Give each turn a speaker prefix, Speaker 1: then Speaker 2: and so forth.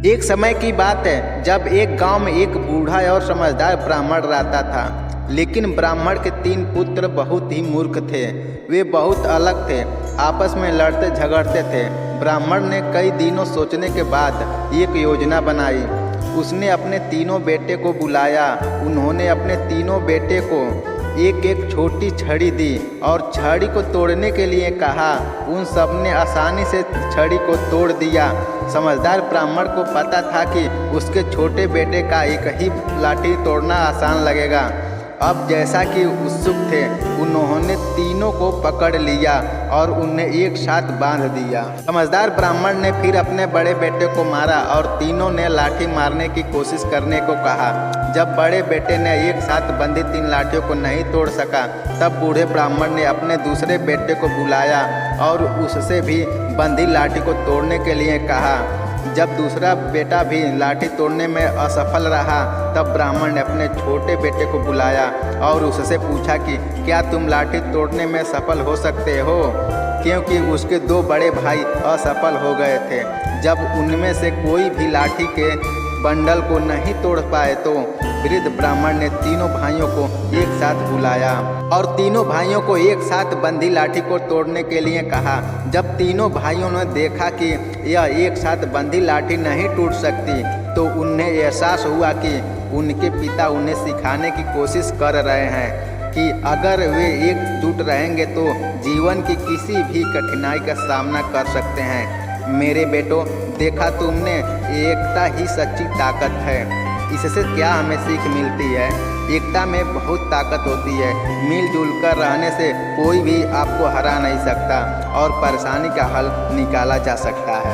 Speaker 1: एक समय की बात है जब एक गांव में एक बूढ़ा और समझदार ब्राह्मण रहता था। लेकिन ब्राह्मण के 3 पुत्र बहुत ही मूर्ख थे। वे बहुत अलग थे, आपस में लड़ते झगड़ते थे। ब्राह्मण ने कई दिनों सोचने के बाद एक योजना बनाई। उसने अपने तीनों बेटे को बुलाया। उन्होंने अपने तीनों बेटे को एक एक छोटी छड़ी दी और छड़ी को तोड़ने के लिए कहा। उन सब ने आसानी से छड़ी को तोड़ दिया। समझदार ब्राह्मण को पता था कि उसके छोटे बेटे का एक ही लाठी तोड़ना आसान लगेगा। अब जैसा कि उत्सुक थे, उन्होंने तीनों को पकड़ लिया और उन्हें एक साथ बांध दिया। समझदार ब्राह्मण ने फिर अपने बड़े बेटे को मारा और तीनों ने लाठी मारने की कोशिश करने को कहा। जब बड़े बेटे ने एक साथ बंधी 3 लाठियों को नहीं तोड़ सका, तब बूढ़े ब्राह्मण ने अपने दूसरे बेटे को बुलाया और उससे भी बंधी लाठी को तोड़ने के लिए कहा। जब दूसरा बेटा भी लाठी तोड़ने में असफल रहा, तब ब्राह्मण ने अपने छोटे बेटे को बुलाया और उससे पूछा कि क्या तुम लाठी तोड़ने में सफल हो सकते हो, क्योंकि उसके 2 बड़े भाई असफल हो गए थे। जब उनमें से कोई भी लाठी के बंडल को नहीं तोड़ पाए तो वृद्ध ब्राह्मण ने तीनों भाइयों को एक साथ बुलाया और तीनों भाइयों को एक साथ बंधी लाठी को तोड़ने के लिए कहा। जब तीनों भाइयों ने देखा कि यह एक साथ बंधी लाठी नहीं टूट सकती, तो उन्हें एहसास हुआ कि उनके पिता उन्हें सिखाने की कोशिश कर रहे हैं कि अगर वे एकजुट रहेंगे तो जीवन की किसी भी कठिनाई का सामना कर सकते हैं। मेरे बेटों, देखा तुमने, एकता ही सच्ची ताकत है। इससे क्या हमें सीख मिलती है? एकता में बहुत ताकत होती है। मिलजुल कर रहने से कोई भी आपको हरा नहीं सकता और परेशानी का हल निकाला जा सकता है।